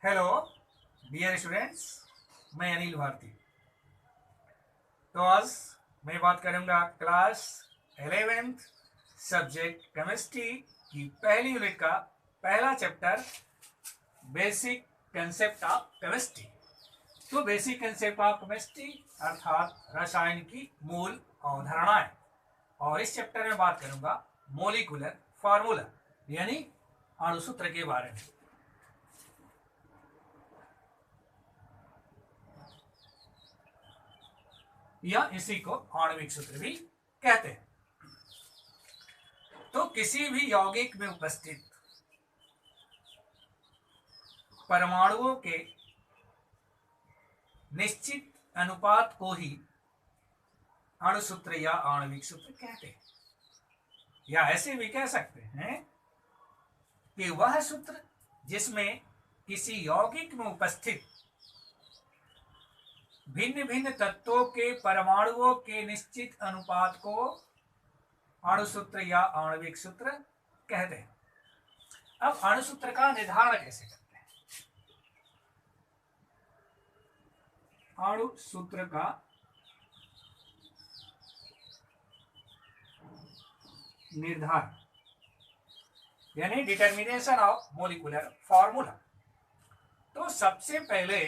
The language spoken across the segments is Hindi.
हेलो डियर स्टूडेंट्स, मैं अनिल भारती। तो आज मैं बात करूंगा क्लास 11th सब्जेक्ट केमिस्ट्री की पहली यूनिट का पहला chapter basic concept of chemistry. तो बेसिक कंसेप्ट ऑफ केमिस्ट्री अर्थात रसायन की मूल अवधारणाएं, और इस चैप्टर में बात करूंगा मोलिकुलर फार्मूला यानी अणुसूत्र के बारे में, या इसी को आणविक सूत्र भी कहते हैं। तो किसी भी यौगिक में उपस्थित परमाणुओं के निश्चित अनुपात को ही अणुसूत्र या आणविक सूत्र कहते हैं, या ऐसे भी कह सकते हैं कि वह सूत्र जिसमें किसी यौगिक में उपस्थित भिन्न भिन्न तत्वों के परमाणुओं के निश्चित अनुपात को अणुसूत्र या आणविक सूत्र कहते हैं। अब अणुसूत्र का निर्धारण कैसे करते हैं? अणुसूत्र का निर्धारण यानी डिटर्मिनेशन ऑफ मोलिकुलर फॉर्मूला। तो सबसे पहले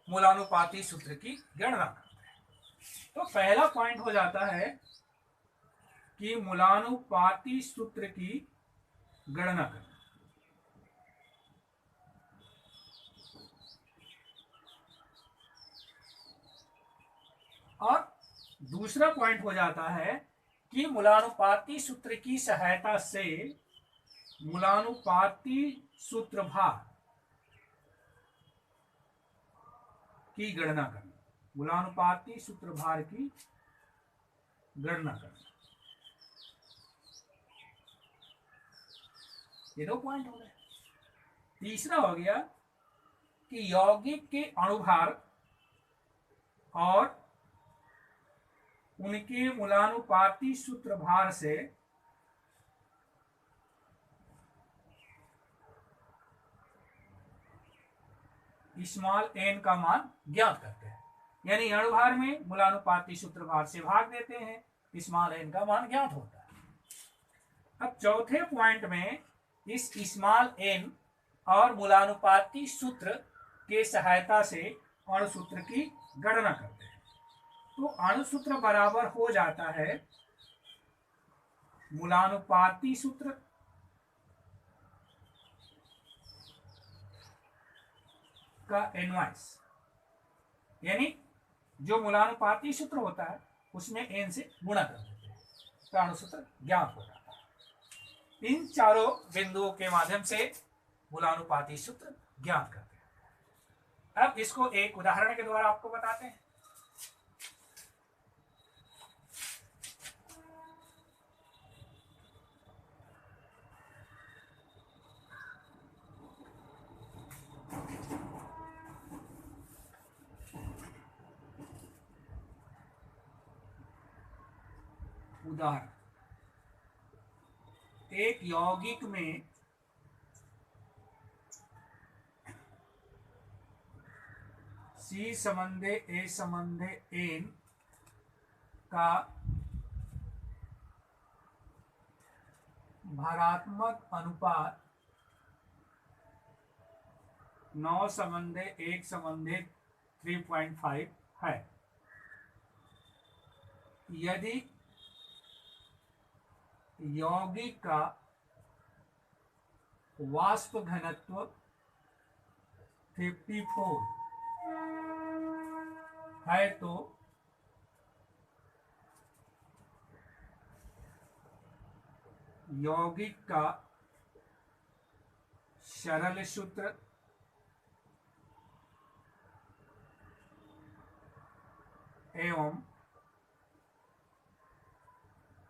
मूलानुपाती सूत्र की गणना करते हैं। तो पहला पॉइंट हो जाता है कि मूलानुपाती सूत्र की गणना करना। और दूसरा पॉइंट हो जाता है कि मूलानुपाती सूत्र की सहायता से मूलानुपाती सूत्र भार की गणना करना, मूलानुपाती सूत्र भार की गणना करना। ये दो पॉइंट हो गए। तीसरा हो गया कि यौगिक के अणुभार और उनके मूलानुपाती सूत्र भार से स्मॉल n का मान ज्ञात करते हैं, यानी अणुभार में मूलानुपाती सूत्र भार से भाग देते हैं, स्मॉल n का मान ज्ञात होता है। अब चौथे पॉइंट में इस स्मॉल n और मूलानुपाती सूत्र के सहायता से अणुसूत्र की गणना करते हैं। तो अणुसूत्र बराबर हो जाता है मूलानुपाती सूत्र का इनवर्स, यानी जो मूलानुपाती सूत्र होता है उसमें n से गुणा कर देते हैं, तो अणुसूत्र ज्ञात हो जाता है। इन चारों बिंदुओं के माध्यम से मूलानुपाती सूत्र ज्ञात करते हैं। अब इसको एक उदाहरण के द्वारा आपको बताते हैं। उदाहरण, एक यौगिक में C संबंधे A संबंधे N का भारात्मक अनुपात 9 संबंधे 1 संबंधे 3.5 है। यदि यौगिक का वाष्प घनत्व 54 है तो यौगिक का सरल सूत्र एवं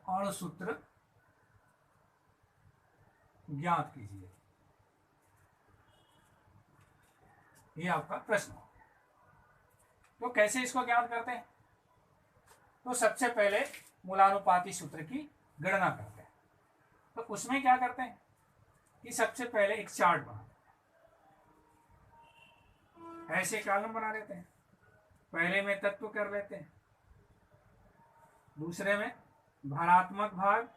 अणुसूत्र ज्ञात कीजिए। ये आपका प्रश्न हो। तो कैसे इसको ज्ञात करते हैं? तो सबसे पहले मूलानुपाती सूत्र की गणना करते हैं। तो उसमें क्या करते हैं कि सबसे पहले एक चार्ट बनाते हैं। ऐसे कॉलम बना लेते हैं, पहले में तत्व कर लेते हैं, दूसरे में भारात्मक भाग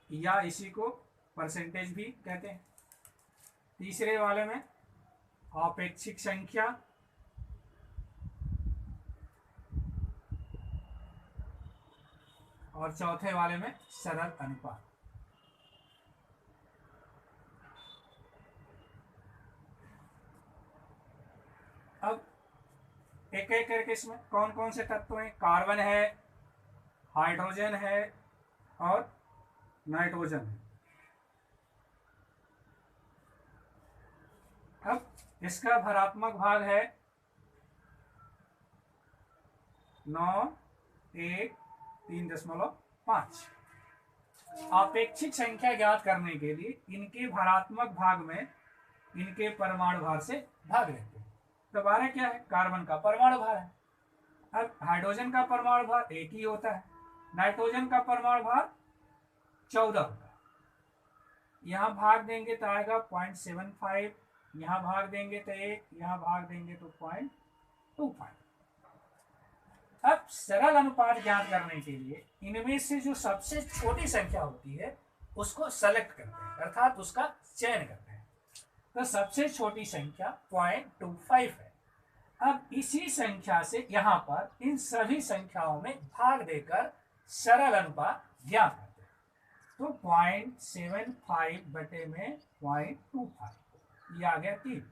या इसी को परसेंटेज भी कहते हैं, तीसरे वाले में आपेक्षिक संख्या, और चौथे वाले में सरल अनुपात। अब एक एक करके इसमें कौन कौन से तत्व हैं? कार्बन है, हाइड्रोजन है और नाइट्रोजन है। अब इसका भरात्मक भाग है 9,1,3.5। आपेक्षिक संख्या ज्ञात करने के लिए इनके भरात्मक भाग में इनके परमाणु भार से भाग लेते हैं। तो 12 क्या है? कार्बन का परमाणु भार है। अब हाइड्रोजन का परमाणु भार 1 ही होता है, नाइट्रोजन का परमाणु भार 14 होता है। यहाँ भाग देंगे तो आएगा 0.75, यहाँ भाग देंगे तो 1, यहाँ भाग देंगे तो 0.25। अब सरल अनुपात ज्ञात करने के लिए इनमें से जो सबसे छोटी संख्या होती है उसको सेलेक्ट करते हैं, अर्थात उसका चयन करते हैं। तो सबसे छोटी संख्या 0.25 है। अब इसी संख्या से यहाँ पर इन सभी संख्याओं में भाग देकर सरल अनुपात ज्ञात करते हैं। तो 0.75 बटे में 0.25, ये आ गया 3।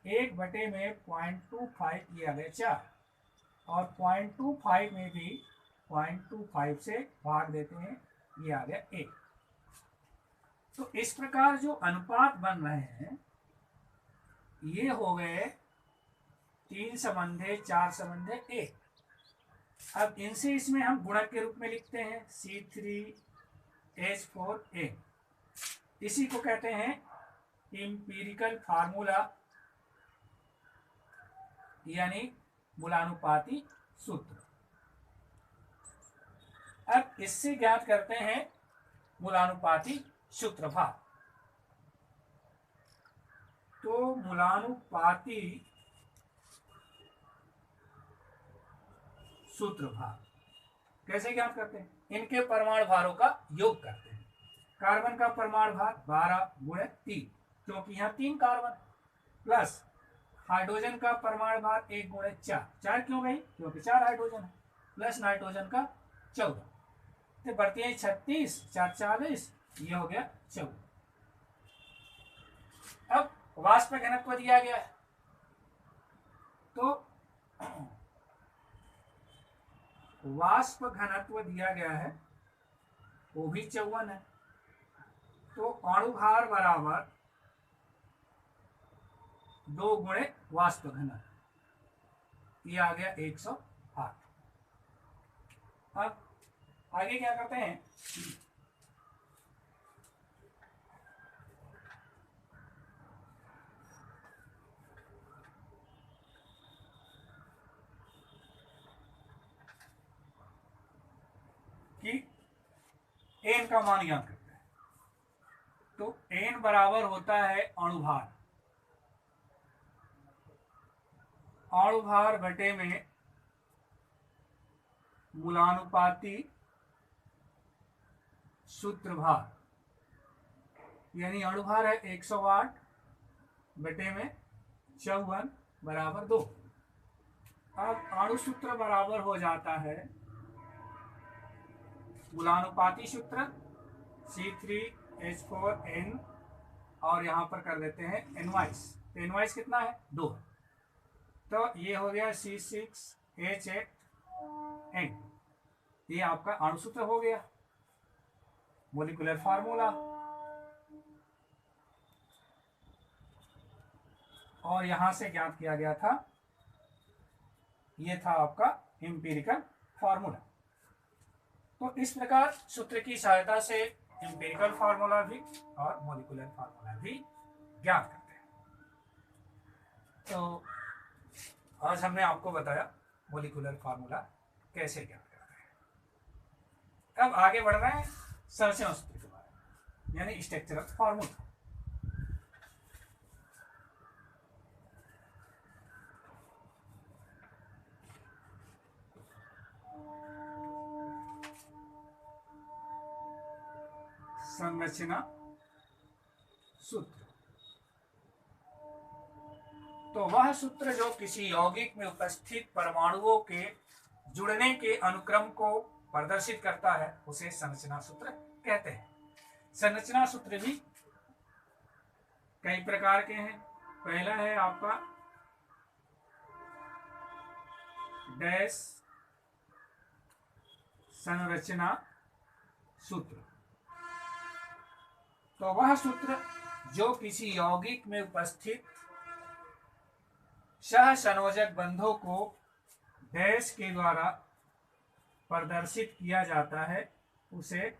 1 बटे में 0.25, ये आ गया 4। और 0.25 में भी 0.25 से भाग देते हैं, ये आ गया 1। तो इस प्रकार जो अनुपात बन रहे हैं ये हो गए 3 संबंधे, 4 संबंधे, 1। अब इनसे इसमें हम गुणक के रूप में लिखते हैं C3H4n। इसी को कहते हैं एम्पिरिकल फार्मूला, यानी मूलानुपाती सूत्र। अब इससे ज्ञात करते हैं मूलानुपाती सूत्रभार। तो मूलानुपाती सूत्रभार कैसे ज्ञात करते हैं? इनके परमाणु भारों का योग करते हैं। कार्बन का परमाणु भार 12 × 3, क्योंकि यहाँ 3 कार्बन, प्लस हाइड्रोजन का परमाणु भार 1 × 4। 4 क्यों भाई? क्योंकि 4 हाइड्रोजन है, प्लस नाइट्रोजन का 14। तो बढ़ती है 36, 4 40, ये हो गया 14। अब वाष्प घनत्व दिया गया है, तो वाष्प घनत्व दिया गया है, वो भी 54 है। तो अणुभार बराबर 2 × वाष्प घनत्व, ये आ गया 108। अब आगे क्या करते हैं? कि n का मान ज्ञात करते हैं। तो n बराबर होता है अणुभार, अणुभार बटे में मूलानुपाती सूत्रभार, यानी अणुभार है 108 बटे में 54 बराबर 2। अब अणुसूत्र बराबर हो जाता है मूलानुपाती सूत्र C3H4n, और यहाँ पर कर देते हैं NY। तो NY कितना है? 2। तो ये हो गया C6H8n। ये आपका अणुसूत्र हो गया, मोलिकुलर फार्मूला। और यहां से ज्ञात किया गया था, ये था आपका एम्पिरिकल फार्मूला। तो इस प्रकार सूत्र की सहायता से एम्पिरिकल फार्मूला भी और मोलिकुलर फार्मूला भी ज्ञात करते हैं। तो आज हमने आपको बताया मोलिकुलर फार्मूला कैसे ज्ञात करते हैं। अब आगे बढ़ रहे हैं संरचना सूत्र के बारे में, यानी स्ट्रक्चरल फार्मूला। संरचना सूत्र। तो वह सूत्र जो किसी यौगिक में उपस्थित परमाणुओं के जुड़ने के अनुक्रम को प्रदर्शित करता है उसे संरचना सूत्र कहते हैं। संरचना सूत्र भी कई प्रकार के हैं। पहला है आपका डैश संरचना सूत्र। तो वह सूत्र जो किसी यौगिक में उपस्थित सहसंयोजक बंधों को डैश के द्वारा प्रदर्शित किया जाता है उसे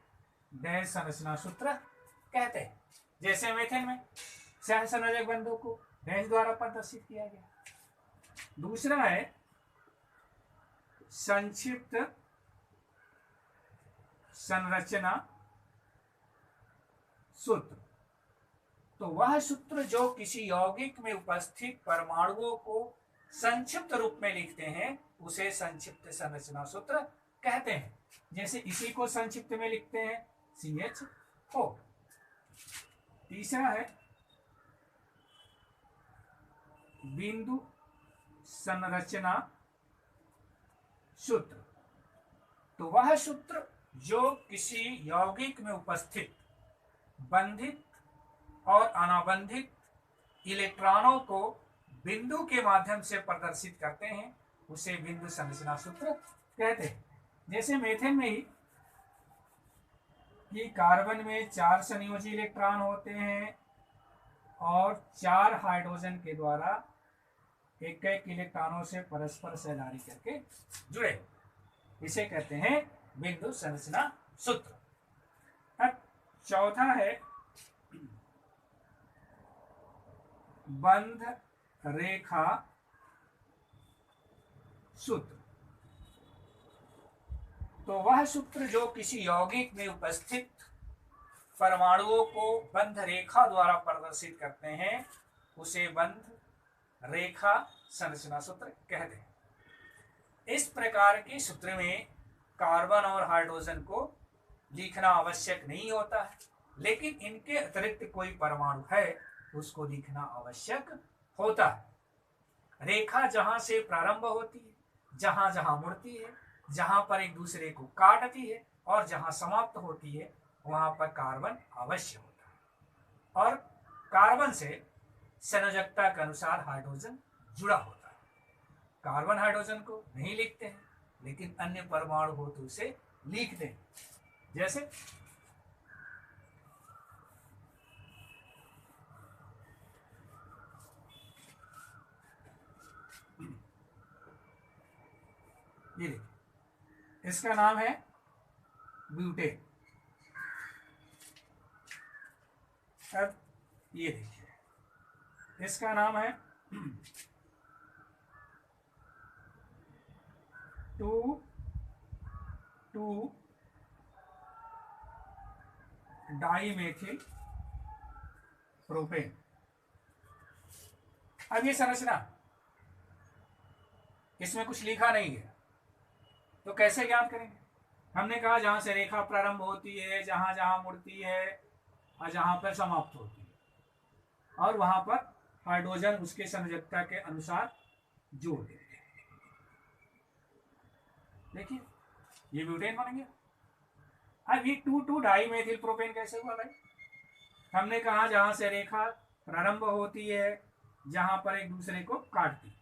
डैश संरचना सूत्र कहते हैं। जैसे मेथेन में सहसंयोजक बंधों को डैश द्वारा प्रदर्शित किया गया। दूसरा है संक्षिप्त संरचना सूत्र। तो वह सूत्र जो किसी यौगिक में उपस्थित परमाणुओं को संक्षिप्त रूप में लिखते हैं उसे संक्षिप्त संरचना सूत्र कहते हैं। जैसे इसी को संक्षिप्त में लिखते हैं CH4। तीसरा है बिंदु संरचना सूत्र। तो वह सूत्र जो किसी यौगिक में उपस्थित बंधित और अनाबंधित इलेक्ट्रॉनों को बिंदु के माध्यम से प्रदर्शित करते हैं उसे बिंदु संरचना सूत्र कहते हैं। जैसे मेथेन में ही कि कार्बन में 4 संयोजी इलेक्ट्रॉन होते हैं और 4 हाइड्रोजन के द्वारा एक एक इलेक्ट्रॉनों से परस्पर सहधारी करके जुड़े, इसे कहते हैं बिंदु संरचना सूत्र। अब चौथा है बंध रेखा सूत्र। तो वह सूत्र जो किसी यौगिक में उपस्थित परमाणुओं को बंध रेखा द्वारा प्रदर्शित करते हैं उसे बंध रेखा संरचना सूत्र कहते हैं। इस प्रकार के सूत्र में कार्बन और हाइड्रोजन को लिखना आवश्यक नहीं होता है, लेकिन इनके अतिरिक्त कोई परमाणु है उसको लिखना आवश्यक होता है। रेखा जहां से प्रारंभ होती है, जहां जहां मुड़ती है, जहां पर एक दूसरे को काटती है और जहां समाप्त होती है वहां पर कार्बन अवश्य होता है और कार्बन से संयोजकता के अनुसार हाइड्रोजन जुड़ा होता है। कार्बन हाइड्रोजन को नहीं लिखते हैं लेकिन अन्य परमाणु हो तो उसे लिखते हैं। जैसे ये देखिए, इसका नाम है ब्यूटेन। अब ये देखिए, इसका नाम है 2,2 डाइमेथिल प्रोपेन। अब ये संरचना, इसमें कुछ लिखा नहीं है तो कैसे ज्ञात करेंगे? हमने कहा जहां से रेखा प्रारंभ होती है, जहां जहां मुड़ती है और जहां पर समाप्त होती है और वहां पर हाइड्रोजन उसके संयोजकता के अनुसार जोड़ देते हैं। देखिए ये ब्यूटेन बन गया। अब ये 2,2 डाइमेथिल प्रोपेन कैसे हुआ भाई? हमने कहा जहां से रेखा प्रारंभ होती है, जहां पर एक दूसरे को काटती है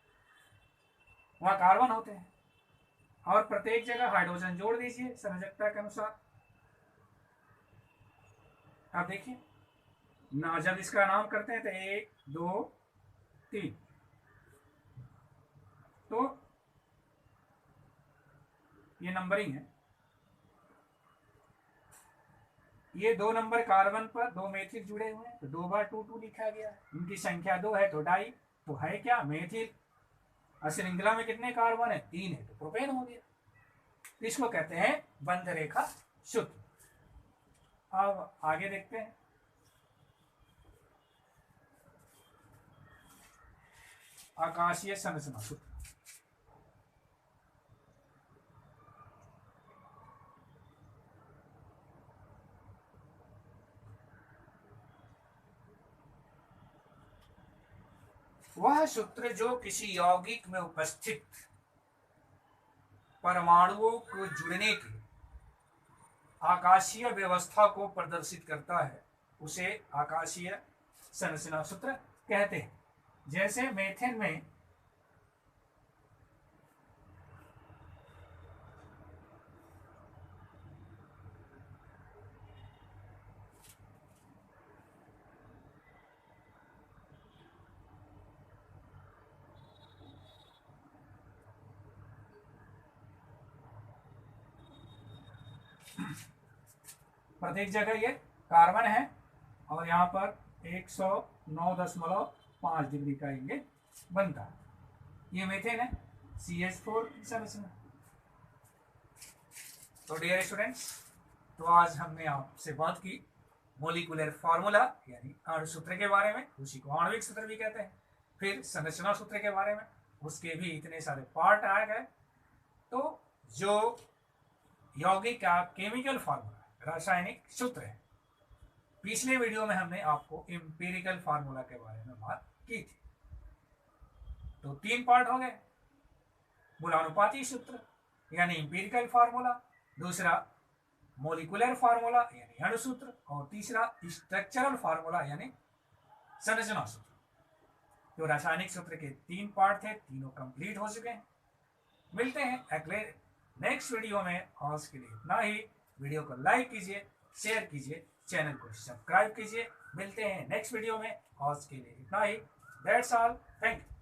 वहां कार्बन होते हैं और प्रत्येक जगह हाइड्रोजन जोड़ दीजिए संयोजकता के अनुसार। अब देखिए ना, जब इसका नाम करते हैं तो 1 2 3, तो ये नंबरिंग है। ये 2 नंबर कार्बन पर 2 मेथिल जुड़े हुए हैं तो 2 बार 2,2 लिखा गया। इनकी संख्या 2 है तो डाई, तो है क्या मेथिल। और श्रृंखला में कितने कार्बन है? 3 है तो प्रोपेन हो गया। इसको कहते हैं बंध रेखा सूत्र। अब आगे देखते हैं। आकाशीय संरचना सूत्र। वह सूत्र जो किसी यौगिक में उपस्थित परमाणुओं को जुड़ने की आकाशीय व्यवस्था को प्रदर्शित करता है उसे आकाशीय संरचना सूत्र कहते हैं। जैसे मेथेन में प्रत्येक जगह ये कार्बन है और यहाँ पर 109.5 डिग्री का ये बनता है। ये मीथेन है, CH4 संरचना। तो डियर स्टूडेंट्स, तो आज हमने आपसे बात की मोलिकुलर फार्मूला यानी अणु सूत्र के बारे में, उसी को आणविक सूत्र भी कहते हैं। फिर संरचना सूत्र के बारे में, उसके भी इतने सारे पार्ट आ गए। तो जो यौगिक का केमिकल फार्मूला, रासायनिक सूत्र है, पिछले वीडियो में हमने आपको एम्पिरिकल फार्मूला के बारे में बात की थी। तो 3 पार्ट हो गए, मूलानुपाती सूत्र यानी एम्पिरिकल फार्मूला, दूसरा मोलिकुलर फार्मूला यानी अणु सूत्र, और तीसरा स्ट्रक्चरल फार्मूला यानी संरचना सूत्र। जो रासायनिक सूत्र के 3 पार्ट थे, तीनों कंप्लीट हो चुके हैं। मिलते हैं अगले नेक्स्ट वीडियो में। आज के लिए इतना ही। वीडियो को लाइक कीजिए, शेयर कीजिए, चैनल को सब्सक्राइब कीजिए। मिलते हैं नेक्स्ट वीडियो में। आज के लिए इतना ही। That's all. Thank you.